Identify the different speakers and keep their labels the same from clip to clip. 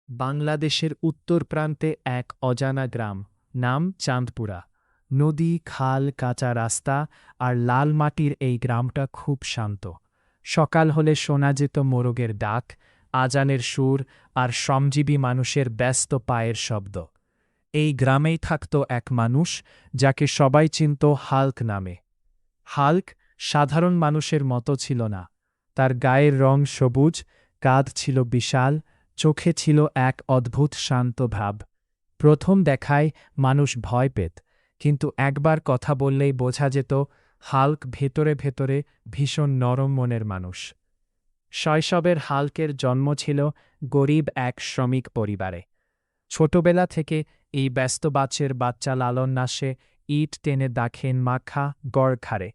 Speaker 1: বাংলাদেশের উত্তর প্রান্তে এক অজানা গ্রাম, নাম চাঁদপুরা। নদী, খাল, কাঁচা রাস্তা আর লাল মাটির এই গ্রামটা খুব শান্ত। সকাল হলে শোনা যেত মোরগের ডাক, আজানের সুর আর শ্রমজীবী মানুষের ব্যস্ত পায়ের শব্দ। এই গ্রামেই থাকত এক মানুষ যাকে সবাই চিনত হাল্ক নামে। হাল্ক সাধারণ মানুষের মতো ছিল না। তার গায়ের রং সবুজ, কাঁধ ছিল বিশাল, চোখে ছিল এক অদ্ভুত শান্ত ভাব। প্রথম দেখায় মানুষ ভয় পেত, কিন্তু একবার কথা বললেই বোঝা যেত হাল্ক ভেতরে ভেতরে ভীষণ নরম মনের মানুষ। শৈশবের হাল্কের জন্ম ছিল গরিব এক শ্রমিক পরিবারে। ছোটবেলা থেকে এই ব্যস্ত বাচ্চা লালন নাশে ইট টেনে দাখেন মাখা গড় খাড়ে,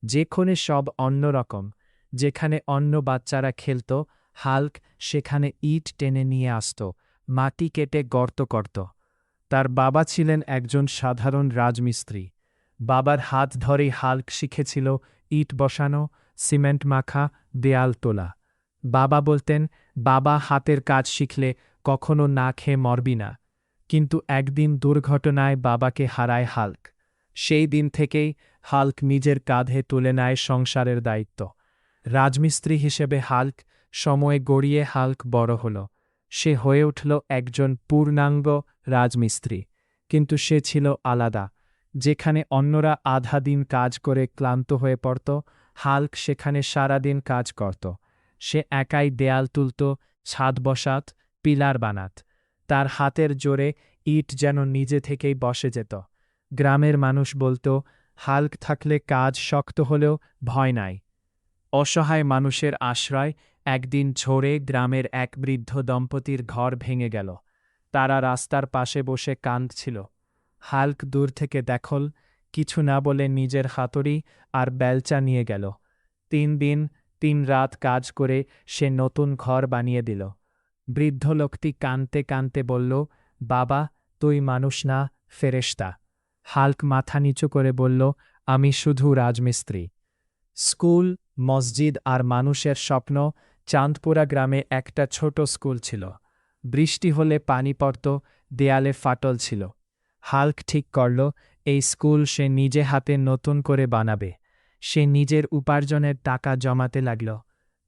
Speaker 1: যেখানে সব অন্যরকম। যেখানে অন্য বাচ্চারা খেলত, হাল্ক সেখানে ইট টেনে নিয়ে আসত, মাটি কেটে গর্ত করত। তার বাবা ছিলেন একজন সাধারণ রাজমিস্ত্রি। বাবার হাত ধরেই হাল্ক শিখেছিল ইট বসানো, সিমেন্ট মাখা, দেয়াল তোলা। বাবা বলতেন, বাবা হাতের কাজ শিখলে কখনো না খেয়ে মরবি না। কিন্তু একদিন দুর্ঘটনায় বাবাকে হারায় হাল্ক। সেই দিন থেকেই হাল্ক নিজের কাঁধে তুলে নেয় সংসারের দায়িত্ব। রাজমিস্ত্রি হিসেবে হাল্ক সময়ে গড়িয়ে হাল্ক বড় হল। সে হয়ে উঠল একজন পূর্ণাঙ্গ রাজমিস্ত্রি। কিন্তু সে ছিল আলাদা। যেখানে অন্যরা আধা দিন কাজ করে ক্লান্ত হয়ে পড়ত, হাল্ক সেখানে সারাদিন কাজ করত। সে একাই দেয়াল তুলত, ছাদ বসাত, পিলার বানাত। তার হাতের জোরে ইট যেন নিজে থেকেই বসে যেত। গ্রামের মানুষ বলত, হাল্ক থাকলে কাজ শক্ত হলেও ভয় নাই। অসহায় মানুষের আশ্রয়। একদিন ঝড়ে গ্রামের এক বৃদ্ধ দম্পতির ঘর ভেঙে গেল। তারা রাস্তার পাশে বসে কাঁদছিল। হাল্ক দূর থেকে দেখল, কিছু না বলে নিজের হাতুড়ি আর বেলচা নিয়ে গেল। 3 দিন 3 রাত কাজ করে সে নতুন ঘর বানিয়ে দিল। বৃদ্ধ লোকটি কাঁদতে কাঁদতে বলল, বাবা, তুই মানুষ না, ফেরেশতা। হাল্ক মাথা নিচু করে বলল, আমি শুধু রাজমিস্ত্রি। স্কুল, মসজিদ আর মানুষের স্বপ্ন। চাঁদপুরা গ্রামে একটা ছোট স্কুল ছিল। বৃষ্টি হলে পানি পড়ত, দেয়ালে ফাটল ছিল। হাল্ক ঠিক করল, এই স্কুল সে নিজে হাতে নতুন করে বানাবে। সে নিজের উপার্জনের টাকা জমাতে লাগল।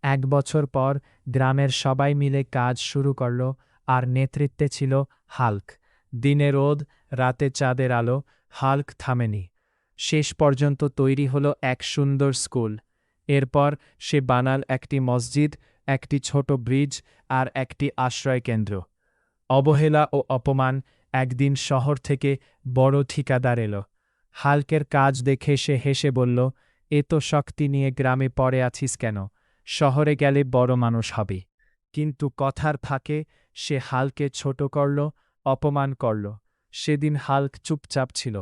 Speaker 1: 1 বছর পর গ্রামের সবাই মিলে কাজ শুরু করল, আর নেতৃত্বে ছিল হাল্ক। দিনে রোদ, রাতে চাঁদের আলো, হাল্ক থামেনি। শেষ পর্যন্ত তৈরি হলো এক সুন্দর স্কুল। এরপর সে বানাল একটি মসজিদ, একটি ছোট ব্রিজ আর একটি আশ্রয়কেন্দ্র। অবহেলা ও অপমান। একদিন শহর থেকে বড় ঠিকাদার এলো। হাল্কের কাজ দেখে সে হেসে বলল, এত শক্তি নিয়ে গ্রামে পড়ে আছিস কেন? শহরে গেলে বড় মানুষ হবি। কিন্তু কথার ফাঁকে সে হাল্কে ছোট করল, অপমান করল। সেদিন হাল্ক চুপচাপ ছিল।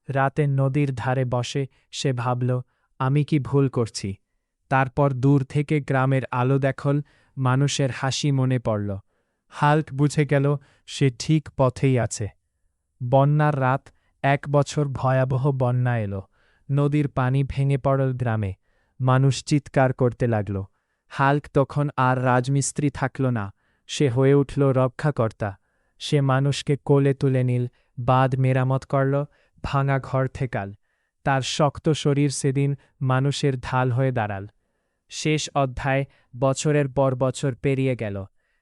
Speaker 1: রাতে নদীর ধারে বসে সে ভাবল, আমি কি ভুল করছি? তারপর দূর থেকে গ্রামের আলো দেখল, মানুষের হাসি মনে পড়ল। হাল্ক বুঝে গেল সে ঠিক পথেই আছে। বন্যার রাত। 1 বছর ভয়াবহ বন্যা এলো। নদীর পানি ভেঙে পড়ল গ্রামে। মানুষ চিৎকার করতে লাগল। হাল্ক তখন আর রাজমিস্ত্রি থাকল না, সে হয়ে উঠল রক্ষাকর্তা। সে মানুষকে কোলে তুলে নিল, বাঁধ মেরামত করল, ভাঙা ঘর ঠেকাল। তার শক্ত শরীর সেদিন মানুষের ঢাল হয়ে দাঁড়াল। শেষ অধ্যায়। বছরের পর বছর পেরিয়ে গেল।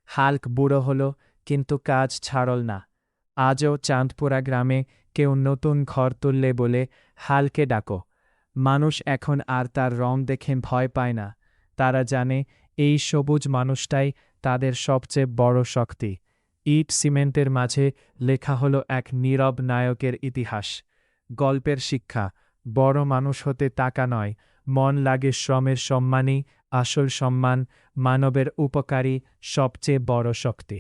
Speaker 1: হাল্ক বুড়ো হল, কিন্তু কাজ ছাড়ল না। আজও চাঁদপুরা গ্রামে কেউ নতুন ঘর তুললে বলে, হাল্কে ডাকো। মানুষ এখন আর তার রং দেখে ভয় পায় না। তারা জানে এই সবুজ মানুষটাই তাদের সবচেয়ে বড় শক্তি। ইট সিমেন্টের মাঝে লেখা হলো এক নীরব নায়কের ইতিহাস। গল্পের শিক্ষা, বড় মানুষ হতে টাকা নয়, মন লাগে শ্রমের সম্মানই আসল সম্মান। মানবের উপকারী সবচেয়ে বড় শক্তি।